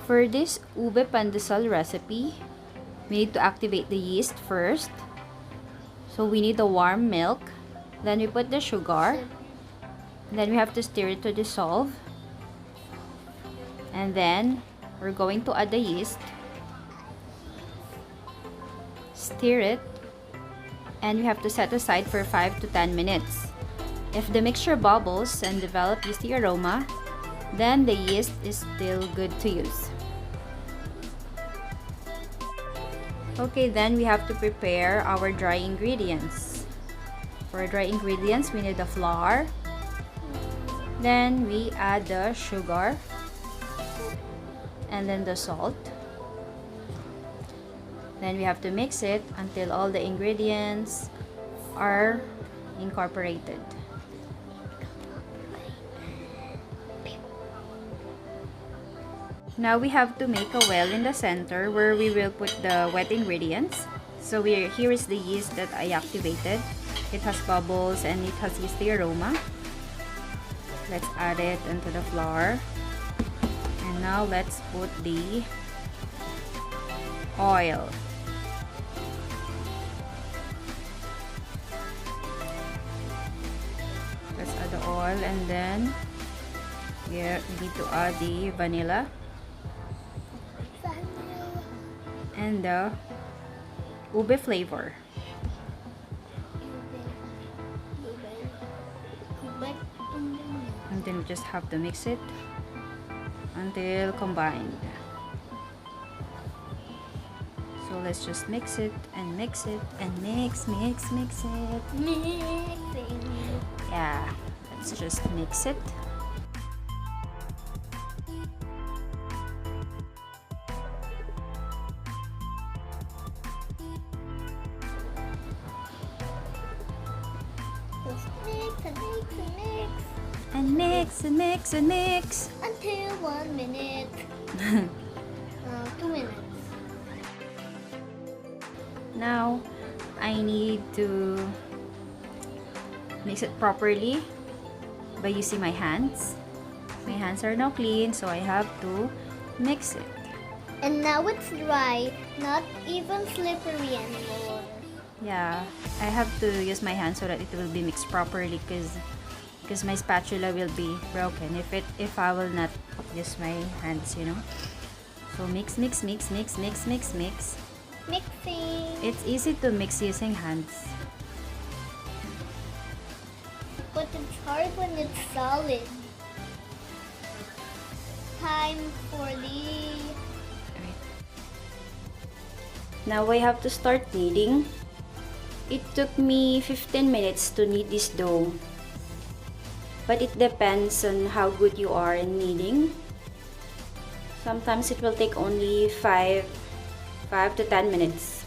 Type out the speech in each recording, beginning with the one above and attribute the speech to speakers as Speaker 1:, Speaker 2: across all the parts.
Speaker 1: For this Ube Pandesal recipe, we need to activate the yeast first. So we need the warm milk. Then we put the sugar. Then we have to stir it to dissolve. And then we're going to add the yeast. Stir it. And we have to set aside for 5 to 10 minutes. If the mixture bubbles and develops yeasty aroma, then the yeast is still good to use. Okay, then we have to prepare our dry ingredients. For dry ingredients, we need the flour. Then we add the sugar. And then the salt. Then we have to mix it until all the ingredients are incorporated. Now we have to make a well in the center where we will put the wet ingredients. So here is the yeast that I activated. It has bubbles and it has yeasty aroma. Let's add it into the flour. And now let's put the oil. Let's add the oil, and then here we need to add the vanilla and the ube flavor. And then we just have to mix it until combined. So let's just mix it and mix it and mix it. Yeah, let's just mix it. And mix and mix and mix
Speaker 2: until 1 minute. 2 minutes.
Speaker 1: Now I need to mix it properly by using my hands. My hands are now clean, so I have to mix it.
Speaker 2: And now it's dry, not even slippery anymore.
Speaker 1: Yeah, I have to use my hands so that it will be mixed properly, because my spatula will be broken if I will not use my hands, you know. So mix.
Speaker 2: Mixing.
Speaker 1: It's easy to mix using hands.
Speaker 2: But it's hard when it's solid. Time for the...
Speaker 1: Now I have to start kneading. It took me 15 minutes to knead this dough. But it depends on how good you are in kneading. Sometimes it will take only 5 to 10 minutes.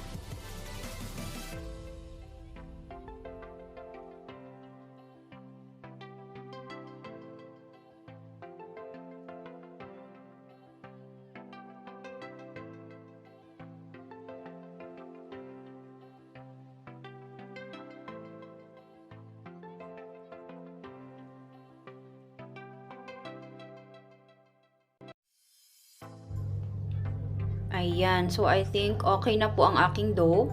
Speaker 1: Ayan, so I think okay na po ang aking dough.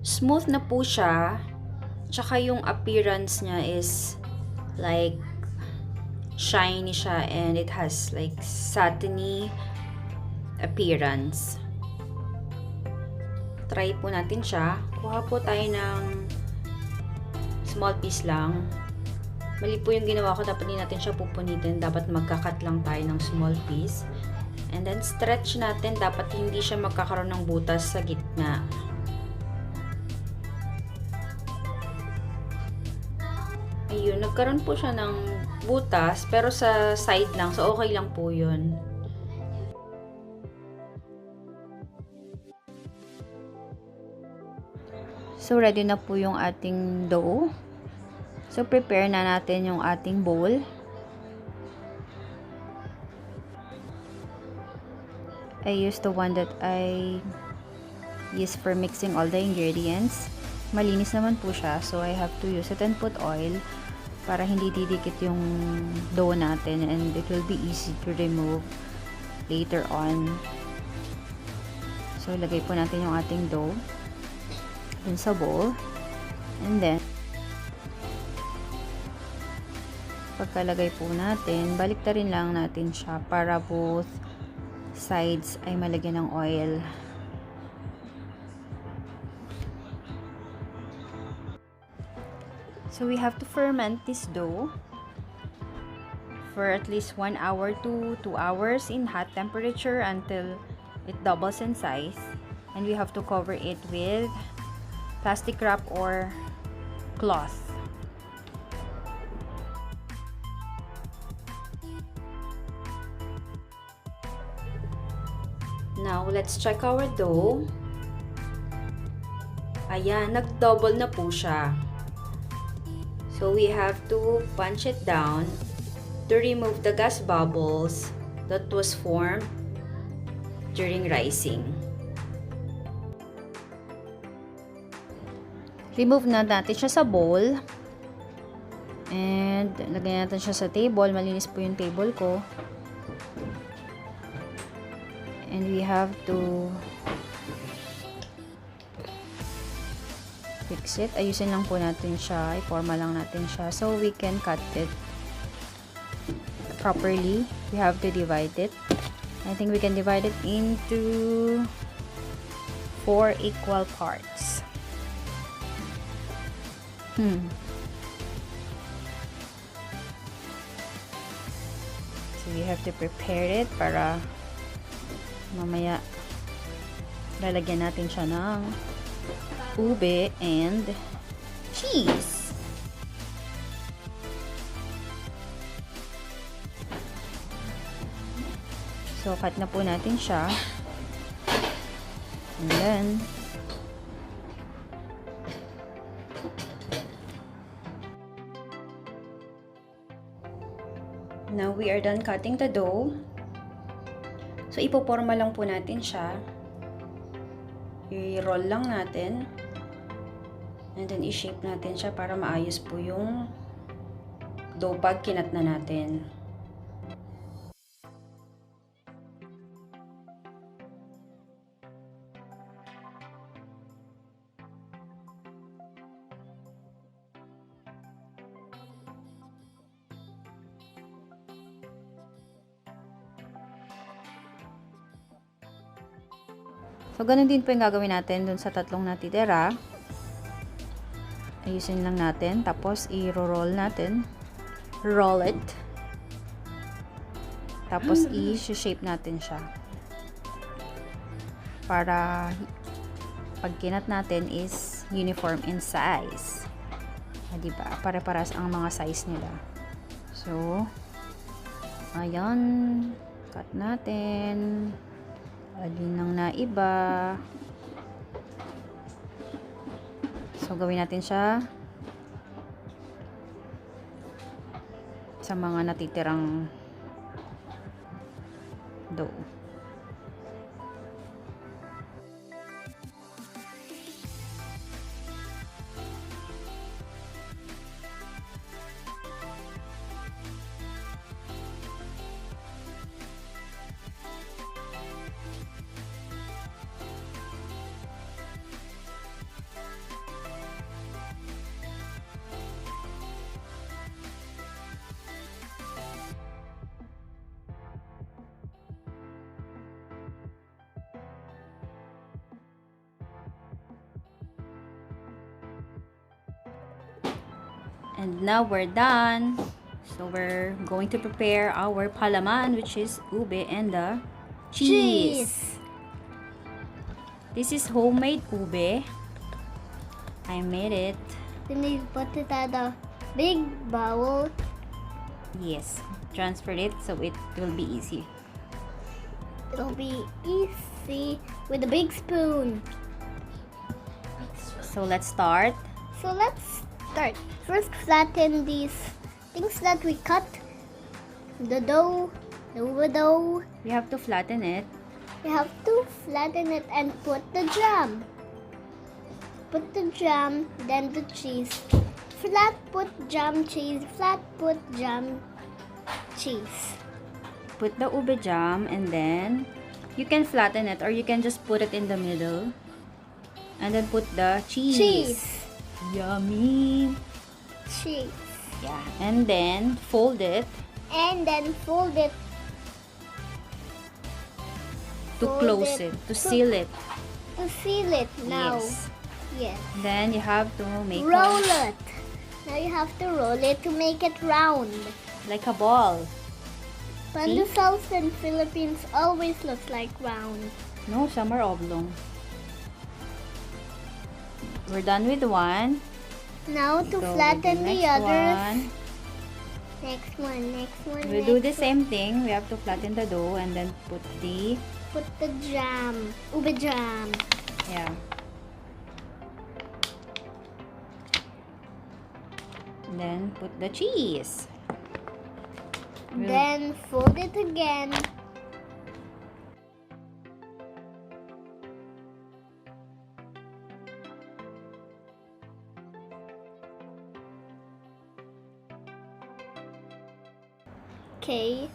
Speaker 1: Smooth na po siya. Tsaka yung appearance niya is like shiny siya, and it has like satiny appearance. Try po natin siya. Kuha po tayo ng small piece lang. Mali po yung ginawa ko, dapat hindi natin siya pupunitin. Dapat magkakat lang tayo ng small piece. And then stretch natin, dapat hindi siya magkakaroon ng butas sa gitna. Ayun, nagkaroon po siya ng butas, pero sa side lang, so okay lang po yun. So ready na po yung ating dough. So prepare na natin yung ating bowl. I used the one that I used for mixing all the ingredients. Malinis naman po siya, so I have to use it and put oil para hindi didikit yung dough natin, and it will be easy to remove later on. So, lagay po natin yung ating dough dun sa bowl. And then, pagkalagay po natin, baliktarin lang natin siya para both sides ay malagyan ng oil. So, we have to ferment this dough for at least 1 hour to 2 hours in hot temperature until it doubles in size. And we have to cover it with plastic wrap or cloth. Now, let's check our dough. Ayan, nag-double na po siya. So, we have to punch it down to remove the gas bubbles that was formed during rising. Remove na natin siya sa bowl. And, lagyan natin siya sa table. Malinis po yung table ko. And we have to fix it. Ayusin lang po natin siya. I-forma lang natin siya so we can cut it properly. We have to divide it. I think we can divide it into 4 equal parts. So we have to prepare it para mamaya lalagyan natin siya ng ube and cheese. So, cut na po natin siya. And then, now we are done cutting the dough. So, ipoporma lang po natin siya. I-roll lang natin. And then, i-shape natin siya para maayos po yung dough pag kinat na natin. So, ganun din po yung gagawin natin dun sa tatlong natitira. Ayusin lang natin. Tapos, i-roll natin. Roll it. Tapos, i-shape natin siya. Para, pag kinat natin is uniform in size. Diba? Pare-paras ang mga size nila. So, ayan. Cut natin. Alin nang naiba. So, gawin natin siya sa mga natitirang dough. And now we're done. So we're going to prepare our palaman, which is ube and the cheese. This is homemade ube. I made it.
Speaker 2: Then you put it at a big bowl.
Speaker 1: Yes, transferred it so it will be easy.
Speaker 2: It'll be easy with a big spoon.
Speaker 1: So let's start.
Speaker 2: So let's start. First, flatten these things that we cut. The dough, the ube dough.
Speaker 1: We have to flatten it.
Speaker 2: We have to flatten it and put the jam. Put the jam, then the cheese. Flat, put jam, cheese. Flat, put jam, cheese.
Speaker 1: put the ube jam, and then you can flatten it or you can just put it in the middle. And then put the cheese. Yummy.
Speaker 2: Cheese.
Speaker 1: Yeah. And then fold it.
Speaker 2: And then fold it.
Speaker 1: To close it. To seal it.
Speaker 2: To seal it now.
Speaker 1: Yes.
Speaker 2: Yes.
Speaker 1: Then you have to make
Speaker 2: Roll it. Now you have to roll it to make it round.
Speaker 1: like a ball.
Speaker 2: Pandesals in Philippines always looks like round.
Speaker 1: No, some are oblong. We're done with one.
Speaker 2: Now to
Speaker 1: Go
Speaker 2: flatten
Speaker 1: with
Speaker 2: the others.
Speaker 1: one.
Speaker 2: Next one.
Speaker 1: We do the same thing. We have to flatten the dough and then put the
Speaker 2: Put the jam. Ube jam.
Speaker 1: yeah. And then put the cheese.
Speaker 2: Then fold it again. Okay,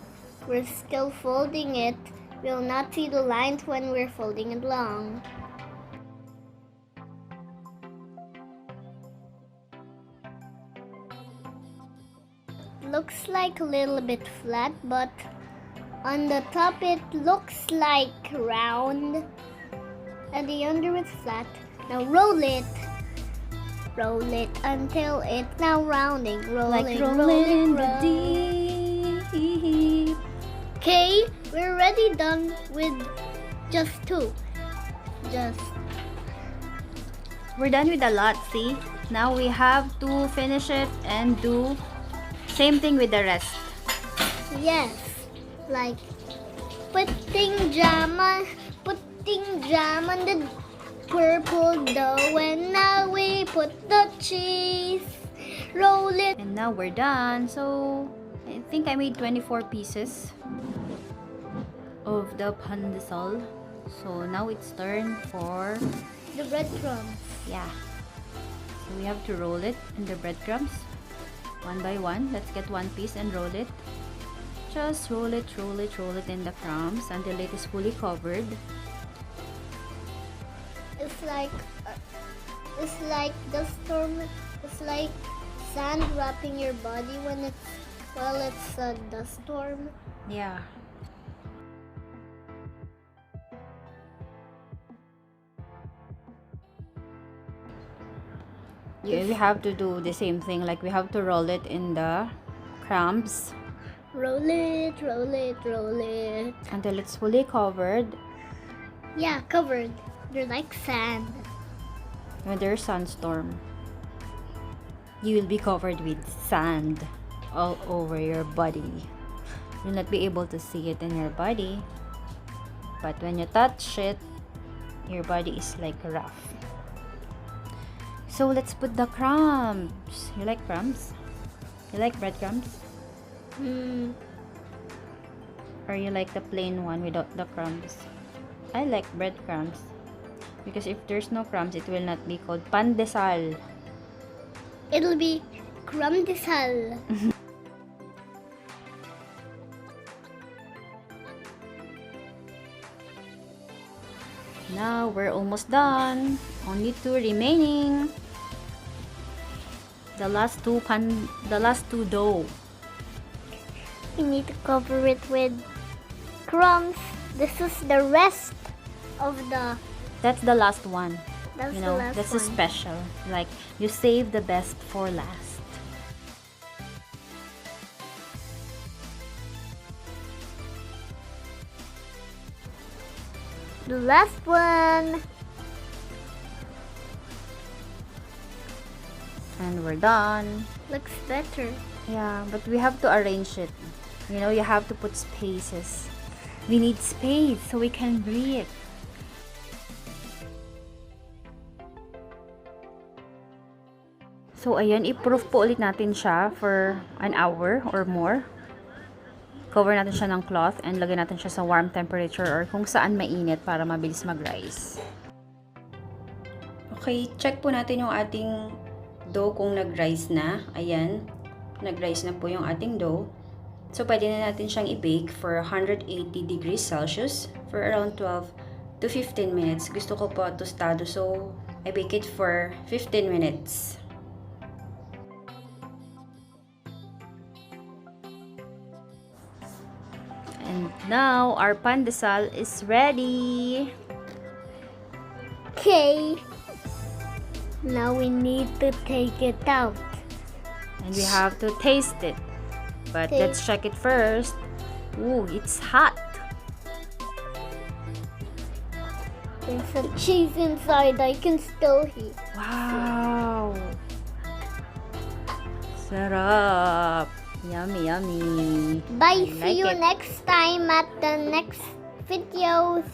Speaker 2: we're still folding it. We'll not see the lines when we're folding it long. Looks like a little bit flat, but on the top it looks like round. And the under is flat. Now roll it. Roll it until it's now rounding.
Speaker 1: Like rolling in the deep.
Speaker 2: Okay, we're already done with just two.
Speaker 1: We're done with a lot, see? Now we have to finish it and do same thing with the rest.
Speaker 2: Yes, like putting jam on the purple dough, and now we put the cheese. Roll it.
Speaker 1: And now we're done. So I think I made 24 pieces of the pandesal. So now it's turn for
Speaker 2: The breadcrumbs.
Speaker 1: yeah. So we have to roll it in the breadcrumbs one by one. Let's get one piece and roll it. Just roll it in the crumbs until it is fully covered.
Speaker 2: It's like the storm. It's like sand wrapping your body when it's a dust storm.
Speaker 1: Yeah. Yeah, we have to do the same thing. Like we have to roll it in the crumbs
Speaker 2: Roll it
Speaker 1: until it's fully covered.
Speaker 2: Yeah, covered. They're like sand.
Speaker 1: When there's sandstorm, you will be covered with sand all over your body. You'll not be able to see it in your body, but when you touch it, your body is like rough. So let's put the crumbs. You like crumbs? You like breadcrumbs? Or you like the plain one without the crumbs? I like breadcrumbs because if there's no crumbs, it will not be called pandesal.
Speaker 2: It'll be crumbdesal.
Speaker 1: Now we're almost done. Only two remaining. The last two dough.
Speaker 2: We need to cover it with crumbs. This is the rest of the.
Speaker 1: That's the last one.
Speaker 2: That's
Speaker 1: You
Speaker 2: the
Speaker 1: know,
Speaker 2: last
Speaker 1: that's
Speaker 2: one.
Speaker 1: a special. Like you save the best for last.
Speaker 2: The last one.
Speaker 1: And we're done.
Speaker 2: Looks better.
Speaker 1: Yeah, but we have to arrange it. You know, you have to put spaces. We need space so we can breathe. So, ayan, i-proof po ulit natin siya for an hour or more. Cover natin siya ng cloth and lagyan natin siya sa warm temperature or kung saan mainit para mabilis mag-rise. Okay, check po natin yung ating dough kung nag-rise na. Ayan, nag-rise na po yung ating dough. So, pwede na natin siyang i-bake for 180 degrees Celsius for around 12 to 15 minutes. Gusto ko po tostado, so I bake it for 15 minutes. And now, our pandesal is ready.
Speaker 2: Okay. Now we need to take it out.
Speaker 1: And we have to taste it. But
Speaker 2: Okay.
Speaker 1: let's check it first. Ooh, it's hot.
Speaker 2: There's some cheese inside. I can still hear.
Speaker 1: Wow! Sarap! Yummy, yummy.
Speaker 2: Bye.
Speaker 1: I
Speaker 2: See
Speaker 1: like
Speaker 2: you
Speaker 1: it.
Speaker 2: next time at the next videos.